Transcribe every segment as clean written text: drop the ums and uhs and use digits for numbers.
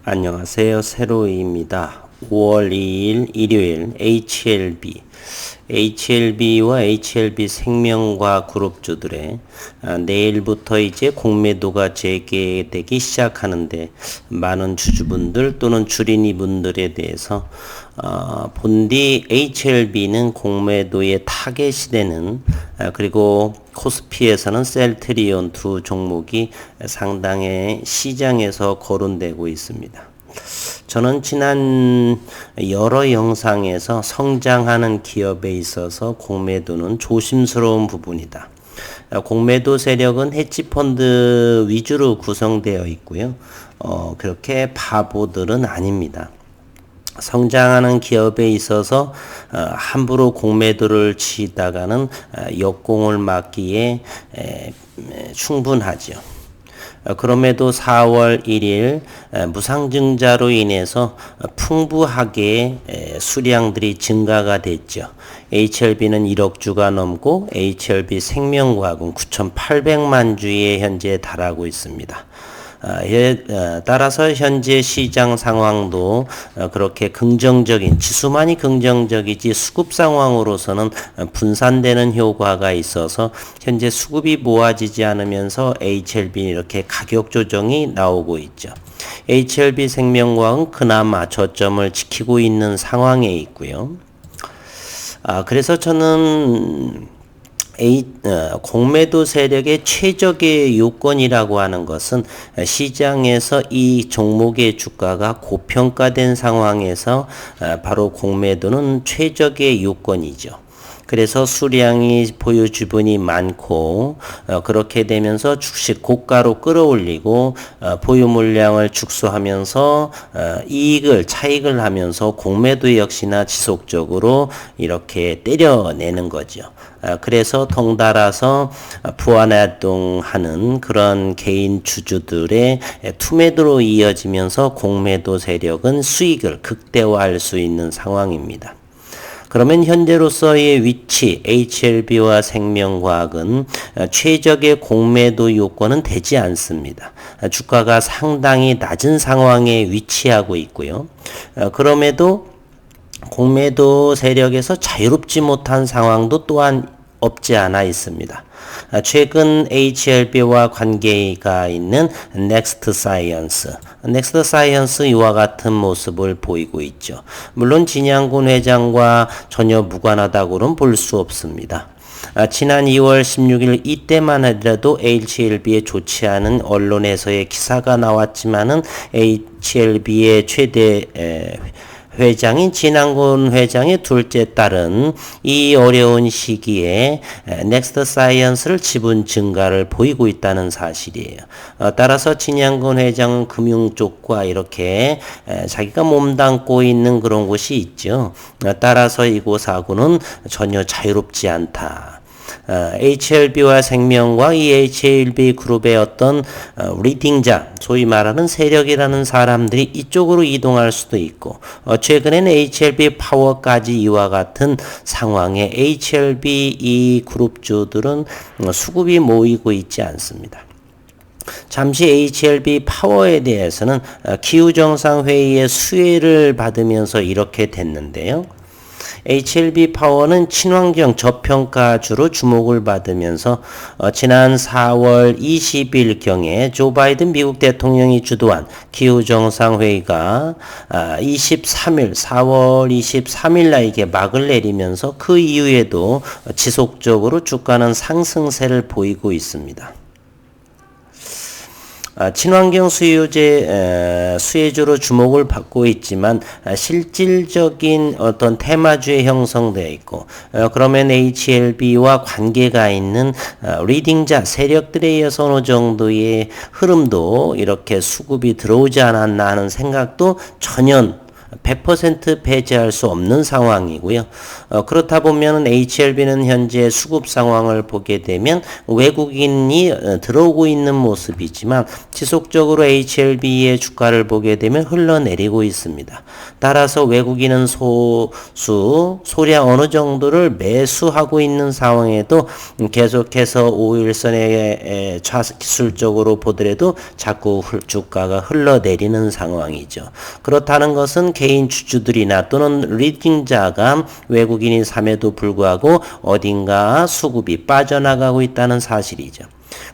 안녕하세요. 세로이입니다. 5월 2일 일요일 HLB와 HLB 생명과 그룹주들의 내일부터 이제 공매도가 재개되기 시작하는데 많은 주주분들 또는 주린이분들에 대해서 본디 HLB는 공매도의 타겟이 되는 그리고 코스피에서는 셀트리온 두 종목이 상당히 시장에서 거론되고 있습니다. 저는 지난 여러 영상에서 성장하는 기업에 있어서 공매도는 조심스러운 부분이다. 공매도 세력은 헤지펀드 위주로 구성되어 있고요. 그렇게 바보들은 아닙니다. 성장하는 기업에 있어서 함부로 공매도를 치다가는 역공을 막기에 충분하죠. 그럼에도 4월 1일 무상증자로 인해서 풍부하게 수량들이 증가가 됐죠. HLB는 1억 주가 넘고 HLB 생명과학은 9,800만 주에 현재 달하고 있습니다. 따라서 현재 시장 상황도 그렇게 긍정적인, 지수만이 긍정적이지 수급 상황으로서는 분산되는 효과가 있어서 현재 수급이 모아지지 않으면서 HLB 이렇게 가격 조정이 나오고 있죠. HLB 생명과학은 그나마 저점을 지키고 있는 상황에 있고요. 그래서 저는 공매도 세력의 최적의 요건이라고 하는 것은 시장에서 이 종목의 주가가 고평가된 상황에서 바로 공매도는 최적의 요건이죠. 그래서 수량이 보유 주분이 많고 그렇게 되면서 주식 고가로 끌어올리고 보유 물량을 축소하면서 차익을 하면서 공매도 역시나 지속적으로 이렇게 때려내는 거죠. 그래서 덩달아서 부안활동하는 그런 개인 주주들의 투매도로 이어지면서 공매도 세력은 수익을 극대화할 수 있는 상황입니다. 그러면 현재로서의 위치, HLB와 생명과학은 최적의 공매도 요건은 되지 않습니다. 주가가 상당히 낮은 상황에 위치하고 있고요. 그럼에도 공매도 세력에서 자유롭지 못한 상황도 또한 없지 않아 있습니다. 최근 HLB와 관계가 있는 넥스트 사이언스 이와 같은 모습을 보이고 있죠. 물론 진양군 회장과 전혀 무관하다고는 볼 수 없습니다. 지난 2월 16일 이때만 하더라도 HLB에 좋지 않은 언론에서의 기사가 나왔지만은 HLB의 최대 회장인 진양군 회장의 둘째 딸은 이 어려운 시기에 넥스트 사이언스를 지분 증가를 보이고 있다는 사실이에요. 따라서 진양군 회장은 금융 쪽과 이렇게 자기가 몸담고 있는 그런 곳이 있죠. 따라서 이곳하고는 전혀 자유롭지 않다. HLB와 생명과 이 HLB 그룹의 어떤 리딩자, 소위 말하는 세력이라는 사람들이 이쪽으로 이동할 수도 있고 최근에는 HLB 파워까지 이와 같은 상황에 HLB 이 그룹주들은 수급이 모이고 있지 않습니다. 잠시 HLB 파워에 대해서는 기후정상회의의 수혜를 받으면서 이렇게 됐는데요. HLB 파워는 친환경 저평가주로 주목을 받으면서 지난 4월 20일경에 조 바이든 미국 대통령이 주도한 기후정상회의가 4월 23일 날 이게 막을 내리면서 그 이후에도 지속적으로 주가는 상승세를 보이고 있습니다. 친환경 수혜주로 주목을 받고 있지만 실질적인 어떤 테마주에 형성되어 있고 그러면 HLB와 관계가 있는 리딩자 세력들에 의해서 어느 정도의 흐름도 이렇게 수급이 들어오지 않았나 하는 생각도 전혀 100% 배제할 수 없는 상황이고요. 그렇다 보면 HLB는 현재 수급 상황을 보게 되면 외국인이 들어오고 있는 모습이지만 지속적으로 HLB의 주가를 보게 되면 흘러내리고 있습니다. 따라서 외국인은 소량 어느 정도를 매수하고 있는 상황에도 계속해서 5일선에 기술적으로 보더라도 자꾸 주가가 흘러내리는 상황이죠. 그렇다는 것은 개인 주주들이나 또는 리딩자가 외국인이 삼에도 불구하고 어딘가 수급이 빠져나가고 있다는 사실이죠.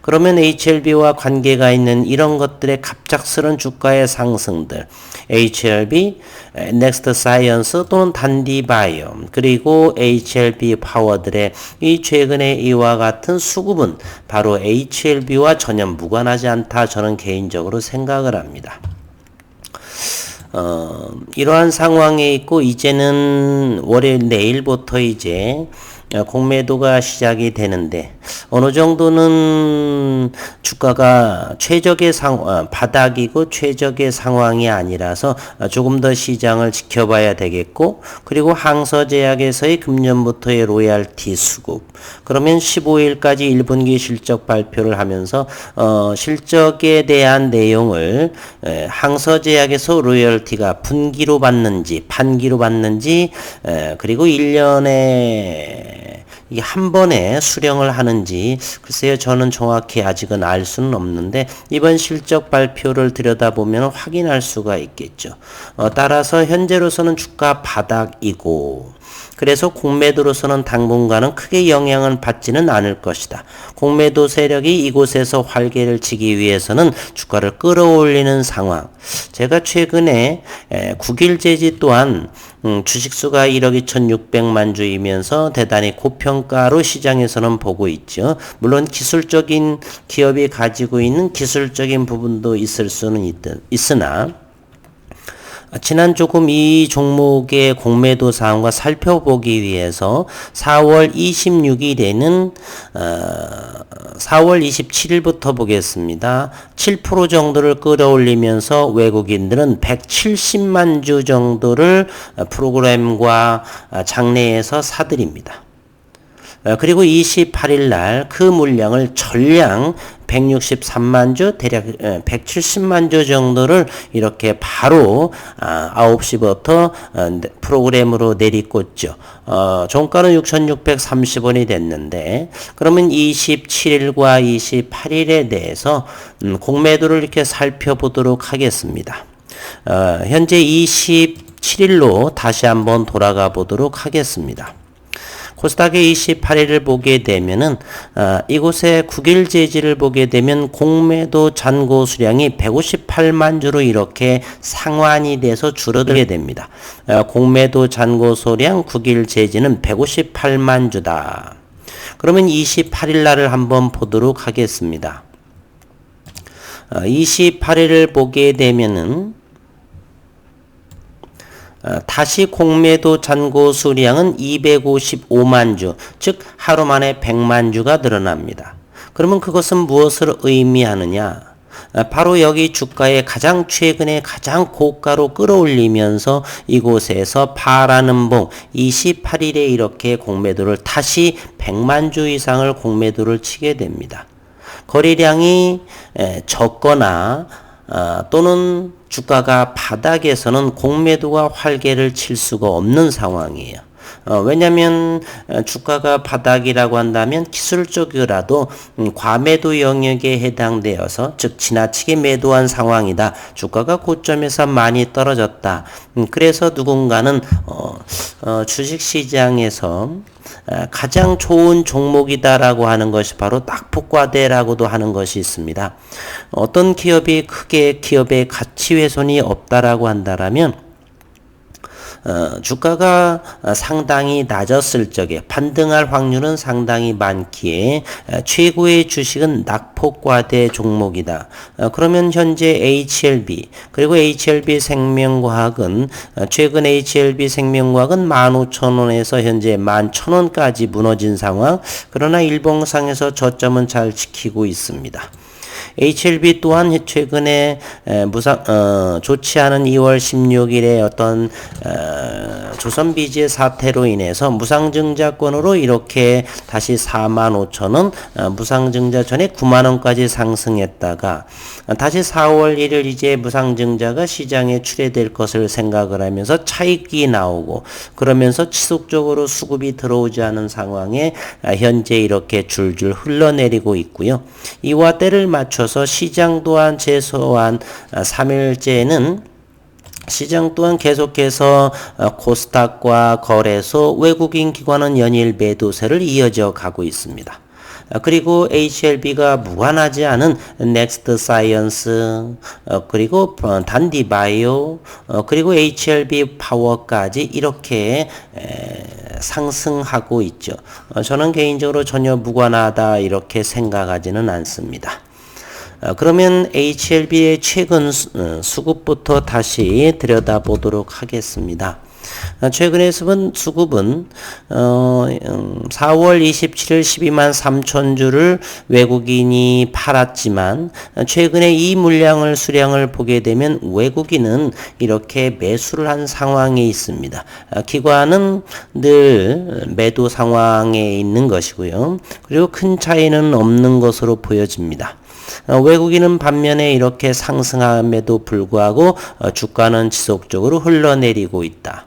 그러면 HLB와 관계가 있는 이런 것들의 갑작스런 주가의 상승들, HLB, 넥스트 사이언스 또는 단디바이오, 그리고 HLB 파워들의 이 최근의 이와 같은 수급은 바로 HLB와 전혀 무관하지 않다 저는 개인적으로 생각을 합니다. 이러한 상황에 있고 이제는 월요일 내일부터 이제 공매도가 시작이 되는데 어느 정도는 주가가 최적의 바닥이고 최적의 상황이 아니라서 조금 더 시장을 지켜봐야 되겠고, 그리고 항서제약에서의 금년부터의 로얄티 수급, 그러면 15일까지 1분기 실적 발표를 하면서 실적에 대한 내용을 항서제약에서 로열티가 분기로 받는지 판기로 받는지, 그리고 1년에 이게 한 번에 수령을 하는지 글쎄요, 저는 정확히 아직은 알 수는 없는데 이번 실적 발표를 들여다보면 확인할 수가 있겠죠. 따라서 현재로서는 주가 바닥이고, 그래서 공매도로서는 당분간은 크게 영향을 받지는 않을 것이다. 공매도 세력이 이곳에서 활개를 치기 위해서는 주가를 끌어올리는 상황. 제가 최근에 국일제지 또한 주식수가 1억 2,600만 주이면서 대단히 고평가로 시장에서는 보고 있죠. 물론 기술적인 기업이 가지고 있는 기술적인 부분도 있을 수는 있으나 지난 조금 이 종목의 공매도 사항과 살펴보기 위해서 4월 26일에는 4월 27일부터 보겠습니다. 7% 정도를 끌어올리면서 외국인들은 170만 주 정도를 프로그램과 장내에서 사들입니다. 그리고 28일 날 그 물량을 전량 163만 주, 대략 170만 주 정도를 이렇게 바로 9시부터 프로그램으로 내리꽂죠. 종가는 6,630원이 됐는데, 그러면 27일과 28일에 대해서 공매도를 이렇게 살펴보도록 하겠습니다. 현재 27일로 다시 한번 돌아가 보도록 하겠습니다. 코스닥의 28일을 보게 되면은 이곳에 국일제지를 보게 되면 공매도 잔고 수량이 158만 주로 이렇게 상환이 돼서 줄어들게 됩니다. 공매도 잔고 수량 국일제지는 158만 주다. 그러면 28일 날을 한번 보도록 하겠습니다. 28일을 보게 되면은 다시 공매도 잔고 수량은 255만 주, 즉 하루 만에 100만 주가 늘어납니다. 그러면 그것은 무엇을 의미하느냐? 바로 여기 주가의 가장 최근에 가장 고가로 끌어올리면서 이곳에서 파라는 봉 28일에 이렇게 공매도를 다시 100만 주 이상을 공매도를 치게 됩니다. 거래량이 적거나 또는 주가가 바닥에서는 공매도가 활개를 칠 수가 없는 상황이에요. 왜냐하면 주가가 바닥이라고 한다면 기술적이라도 과매도 영역에 해당되어서, 즉 지나치게 매도한 상황이다. 주가가 고점에서 많이 떨어졌다. 그래서 누군가는 주식시장에서 가장 좋은 종목이다라고 하는 것이 바로 낙폭과대라고도 하는 것이 있습니다. 어떤 기업이 크게 기업의 가치 훼손이 없다라고 한다라면 주가가 상당히 낮았을 적에 반등할 확률은 상당히 많기에 최고의 주식은 낙폭과대 종목이다. 그러면 현재 HLB 그리고 HLB 생명과학은 최근 HLB 생명과학은 15,000원에서 현재 11,000원까지 무너진 상황. 그러나 일봉상에서 저점은 잘 지키고 있습니다. HLB 또한 최근에 좋지 않은 2월 16일에 어떤 조선비지의 사태로 인해서 무상증자권으로 이렇게 다시 45,000원, 무상증자 전에 90,000원까지 상승했다가 다시 4월 1일 이제 무상증자가 시장에 출회될 것을 생각을 하면서 차익이 나오고 그러면서 지속적으로 수급이 들어오지 않은 상황에 현재 이렇게 줄줄 흘러내리고 있고요. 이와 때를 맞춰서 시장 또한 최소한 3일째는 시장 또한 계속해서 코스닥과 거래소, 외국인 기관은 연일 매도세를 이어져 가고 있습니다. 그리고 HLB가 무관하지 않은 넥스트 사이언스, 그리고 단디바이오, 그리고 HLB 파워까지 이렇게 상승하고 있죠. 저는 개인적으로 전혀 무관하다 이렇게 생각하지는 않습니다. 그러면 HLB의 최근 수급부터 다시 들여다보도록 하겠습니다. 최근의 수급은 4월 27일 12만 3천 주를 외국인이 팔았지만 최근에 이 물량을 수량을 보게 되면 외국인은 이렇게 매수를 한 상황에 있습니다. 기관은 늘 매도 상황에 있는 것이고요. 그리고 큰 차이는 없는 것으로 보여집니다. 외국인은 반면에 이렇게 상승함에도 불구하고 주가는 지속적으로 흘러내리고 있다.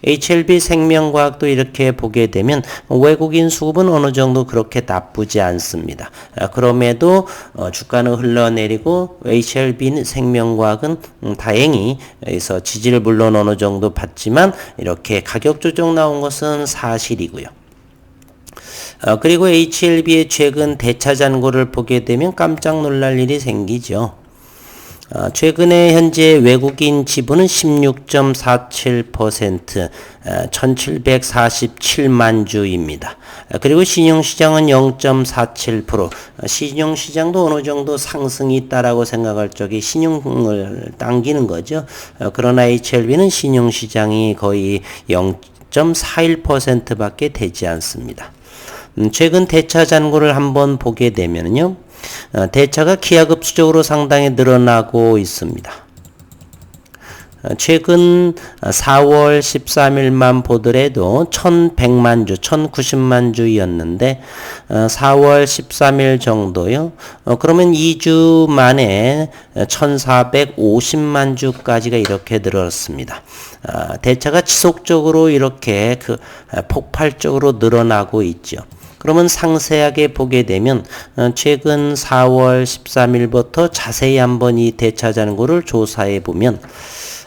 HLB 생명과학도 이렇게 보게 되면 외국인 수급은 어느 정도 그렇게 나쁘지 않습니다. 그럼에도 주가는 흘러내리고 HLB 생명과학은 다행히 여기서 지지를 물론 어느 정도 받지만 이렇게 가격 조정 나온 것은 사실이고요. 그리고 HLB의 최근 대차 잔고를 보게 되면 깜짝 놀랄 일이 생기죠. 최근에 현재 외국인 지분은 16.47%, 1747만 주입니다. 그리고 신용시장은 0.47%, 신용시장도 어느 정도 상승이 있다라고 생각할 적에 신용을 당기는 거죠. 그러나 HLB는 신용시장이 거의 0.41%밖에 되지 않습니다. 최근 대차 잔고를 한번 보게 되면요. 대차가 기하급수적으로 상당히 늘어나고 있습니다. 최근 4월 13일만 보더라도 1100만 주, 1090만 주였는데 4월 13일 정도요. 그러면 2주 만에 1450만 주까지가 이렇게 늘었습니다. 대차가 지속적으로 이렇게 폭발적으로 늘어나고 있죠. 그러면 상세하게 보게 되면 최근 4월 13일부터 자세히 한번 이 대차 잔고를 조사해 보면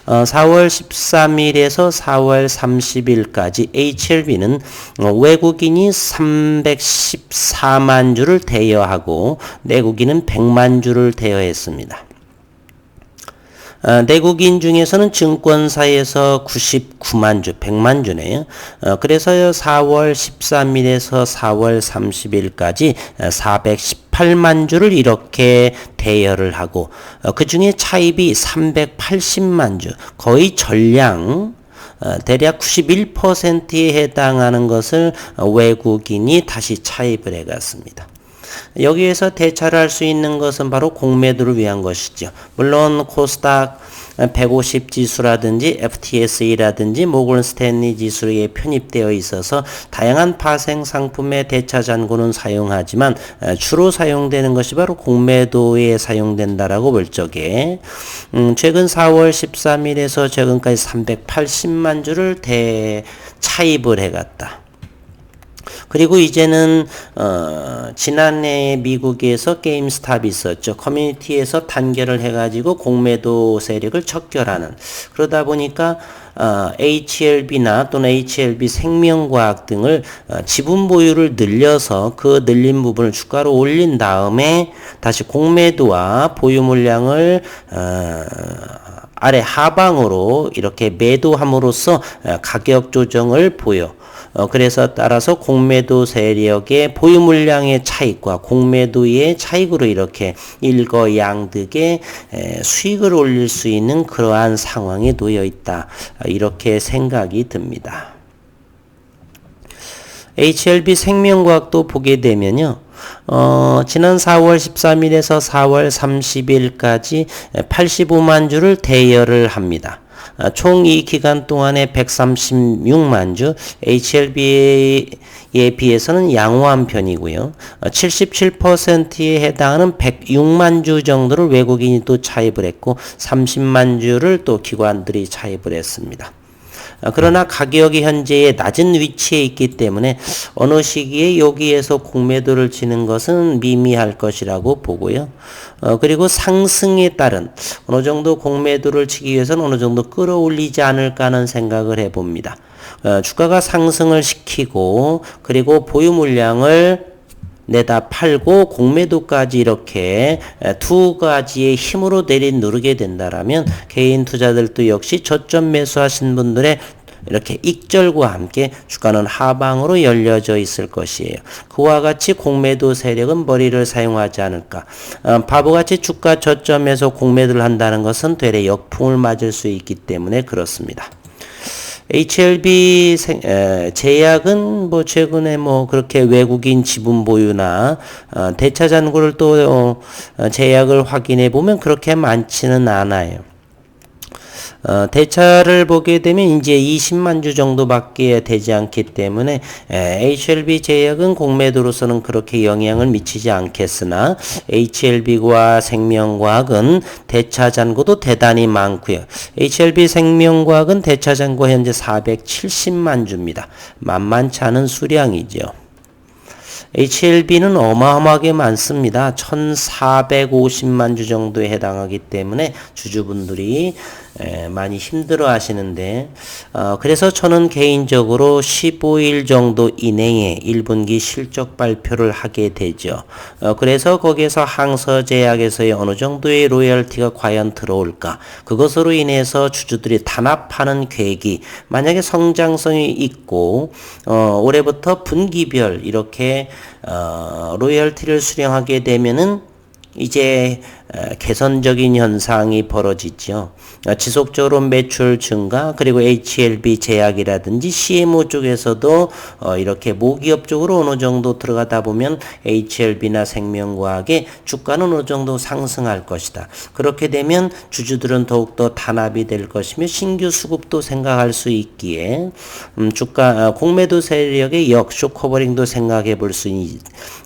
4월 13일에서 4월 30일까지 HLB는 외국인이 314만 주를 대여하고 내국인은 100만 주를 대여했습니다. 내국인 중에서는 증권사에서 99만 주, 100만 주네요. 그래서 4월 13일에서 4월 30일까지 418만 주를 이렇게 대여를 하고 그 중에 차입이 380만 주, 거의 전량 대략 91%에 해당하는 것을 외국인이 다시 차입을 해갔습니다. 여기에서 대차를 할 수 있는 것은 바로 공매도를 위한 것이죠. 물론 코스닥 150 지수라든지 FTSE라든지 모건 스탠리 지수에 편입되어 있어서 다양한 파생 상품의 대차 잔고는 사용하지만 주로 사용되는 것이 바로 공매도에 사용된다라고 볼 적에 최근 4월 13일에서 최근까지 380만 주를 대차입을 해갔다. 그리고 이제는 지난해 미국에서 게임스탑이 있었죠. 커뮤니티에서 단결을 해가지고 공매도 세력을 척결하는, 그러다 보니까 HLB나 또는 HLB 생명과학 등을 지분 보유를 늘려서 그 늘린 부분을 주가로 올린 다음에 다시 공매도와 보유 물량을 아래 하방으로 이렇게 매도함으로써 가격 조정을 보여. 그래서 따라서 공매도 세력의 보유 물량의 차익과 공매도의 차익으로 이렇게 일거양득의 수익을 올릴 수 있는 그러한 상황에 놓여 있다. 이렇게 생각이 듭니다. HLB 생명과학도 보게 되면요. 지난 4월 13일에서 4월 30일까지 85만 주를 대여를 합니다. 총 이 기간 동안에 136만 주, HLB에 비해서는 양호한 편이고요. 77%에 해당하는 106만 주 정도를 외국인이 또 차입을 했고 30만 주를 또 기관들이 차입을 했습니다. 그러나 가격이 현재 낮은 위치에 있기 때문에 어느 시기에 여기에서 공매도를 치는 것은 미미할 것이라고 보고요. 그리고 상승에 따른 어느 정도 공매도를 치기 위해서는 어느 정도 끌어올리지 않을까 하는 생각을 해봅니다. 주가가 상승을 시키고 그리고 보유 물량을 내다 팔고 공매도까지 이렇게 두 가지의 힘으로 내리누르게 된다라면 개인 투자들도 역시 저점 매수하신 분들의 이렇게 익절과 함께 주가는 하방으로 열려져 있을 것이에요. 그와 같이 공매도 세력은 머리를 사용하지 않을까. 바보같이 주가 저점에서 공매도를 한다는 것은 되레 역풍을 맞을 수 있기 때문에 그렇습니다. HLB 제약은 뭐 최근에 뭐 그렇게 외국인 지분 보유나 대차 잔고를 또 제약을 확인해 보면 그렇게 많지는 않아요. 대차를 보게 되면 이제 20만 주 정도밖에 되지 않기 때문에 HLB 제약은 공매도로서는 그렇게 영향을 미치지 않겠으나 HLB와 생명과학은 대차 잔고도 대단히 많고요. HLB 생명과학은 대차 잔고 현재 470만 주입니다. 만만치 않은 수량이죠. HLB는 어마어마하게 많습니다. 1450만 주 정도에 해당하기 때문에 주주분들이 많이 힘들어 하시는데 그래서 저는 개인적으로 15일 정도 이내에 1분기 실적 발표를 하게 되죠. 그래서 거기에서 항서제약에서의 어느 정도의 로열티가 과연 들어올까, 그것으로 인해서 주주들이 단합하는 계획이 만약에 성장성이 있고 올해부터 분기별 이렇게 로열티를 수령하게 되면은 이제 개선적인 현상이 벌어지죠. 지속적으로 매출 증가, 그리고 HLB 제약이라든지 CMO 쪽에서도 이렇게 모기업 쪽으로 어느 정도 들어가다 보면 HLB나 생명과학의 주가는 어느 정도 상승할 것이다. 그렇게 되면 주주들은 더욱더 단합이 될 것이며 신규 수급도 생각할 수 있기에 주가 공매도 세력의 역쇼 커버링도 생각해 볼 수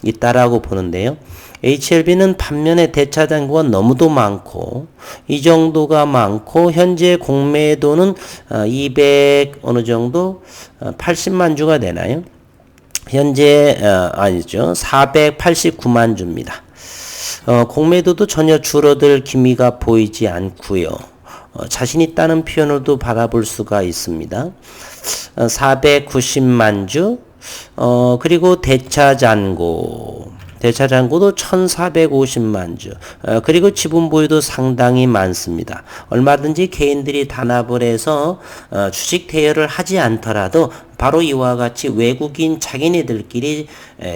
있다라고 보는데요. HLB는 반면에 대차 잔고가 너무도 많고 이 정도가 많고 현재 공매도는 200 어느 정도 80만 주가 되나요? 현재 아니죠. 489만 주입니다. 공매도도 전혀 줄어들 기미가 보이지 않고요. 자신 있다는 표현으로도 바라볼 수가 있습니다. 490만 주 그리고 대차 잔고도 1450만 주. 그리고 지분 보유도 상당히 많습니다. 얼마든지 개인들이 단합을 해서 주식 대여를 하지 않더라도 바로 이와 같이 외국인 자기네들끼리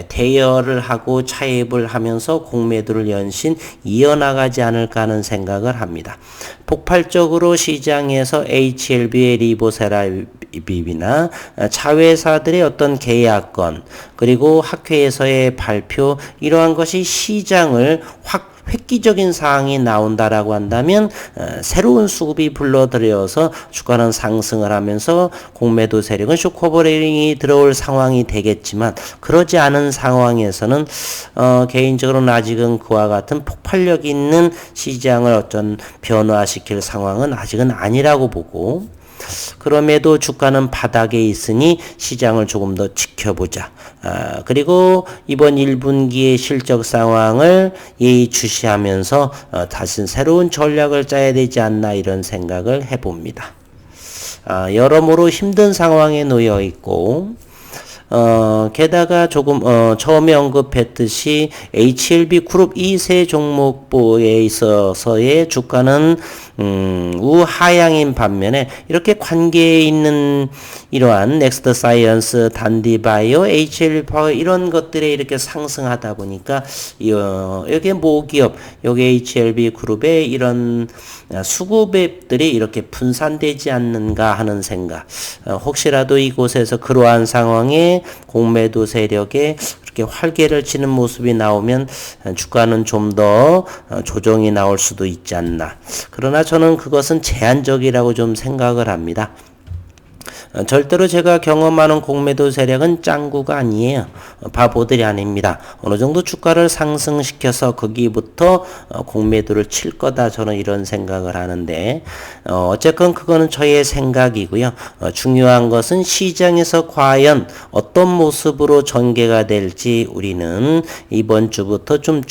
대여를 하고 차입을 하면서 공매도를 연신 이어나가지 않을까 하는 생각을 합니다. 폭발적으로 시장에서 HLB의 리보세라비나 자회사들의 어떤 계약건 그리고 학회에서의 발표, 이러한 것이 시장을 획기적인 사항이 나온다라고 한다면 새로운 수급이 불러들여서 주가는 상승을 하면서 공매도 세력은 쇼커버링이 들어올 상황이 되겠지만, 그러지 않은 상황에서는 개인적으로는 아직은 그와 같은 폭발력 있는 시장을 어떤 변화시킬 상황은 아직은 아니라고 보고, 그럼에도 주가는 바닥에 있으니 시장을 조금 더 지켜보자. 그리고 이번 1분기의 실적 상황을 예의주시하면서 다시 새로운 전략을 짜야 되지 않나, 이런 생각을 해봅니다. 여러모로 힘든 상황에 놓여 있고, 게다가 조금 처음에 언급했듯이 HLB 그룹 2세 종목보에 있어서의 주가는 우하향인 반면에 이렇게 관계에 있는 이러한 넥스트 사이언스, 단디바이오, HLB 파워 이런 것들에 이렇게 상승하다 보니까 여기 모기업, 여기 HLB 그룹의 이런 수급앱들이 이렇게 분산되지 않는가 하는 생각. 혹시라도 이곳에서 그러한 상황에 공매도 세력에 이렇게 이렇게 활개를 치는 모습이 나오면 주가는 좀 더 조정이 나올 수도 있지 않나. 그러나 저는 그것은 제한적이라고 좀 생각을 합니다. 절대로 제가 경험하는 공매도 세력은 짱구가 아니에요. 바보들이 아닙니다. 어느 정도 주가를 상승시켜서 거기부터 공매도를 칠 거다, 저는 이런 생각을 하는데, 어쨌건 그거는 저의 생각이고요. 중요한 것은 시장에서 과연 어떤 모습으로 전개가 될지 우리는 이번 주부터 좀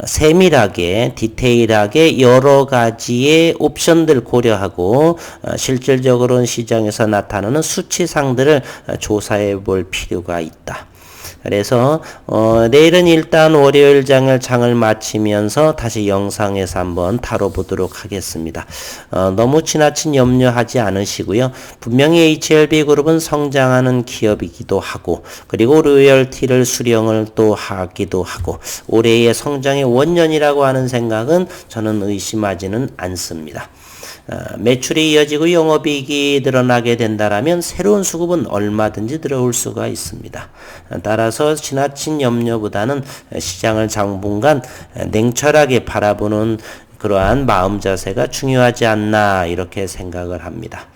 세밀하게 디테일하게 여러 가지의 옵션들 고려하고 실질적으로는 시장에서 나타나는 수치상들을 조사해 볼 필요가 있다. 그래서 내일은 일단 월요일 장을 마치면서 다시 영상에서 한번 다뤄보도록 하겠습니다. 너무 지나친 염려하지 않으시고요. 분명히 HLB그룹은 성장하는 기업이기도 하고, 그리고 로열티를 수령을 또 하기도 하고, 올해의 성장의 원년이라고 하는 생각은 저는 의심하지는 않습니다. 매출이 이어지고 영업이익이 늘어나게 된다라면 새로운 수급은 얼마든지 들어올 수가 있습니다. 따라서 지나친 염려보다는 시장을 당분간 냉철하게 바라보는 그러한 마음 자세가 중요하지 않나, 이렇게 생각을 합니다.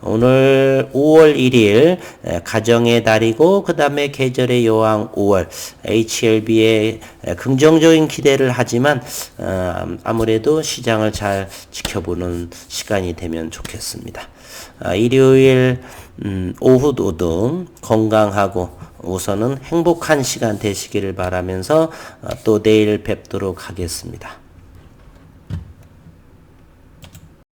오늘 5월 1일 가정의 달이고, 그 다음에 계절의 여왕 5월, HLB에 긍정적인 기대를 하지만 아무래도 시장을 잘 지켜보는 시간이 되면 좋겠습니다. 일요일 오후도 건강하고 우선은 행복한 시간 되시기를 바라면서 또 내일 뵙도록 하겠습니다.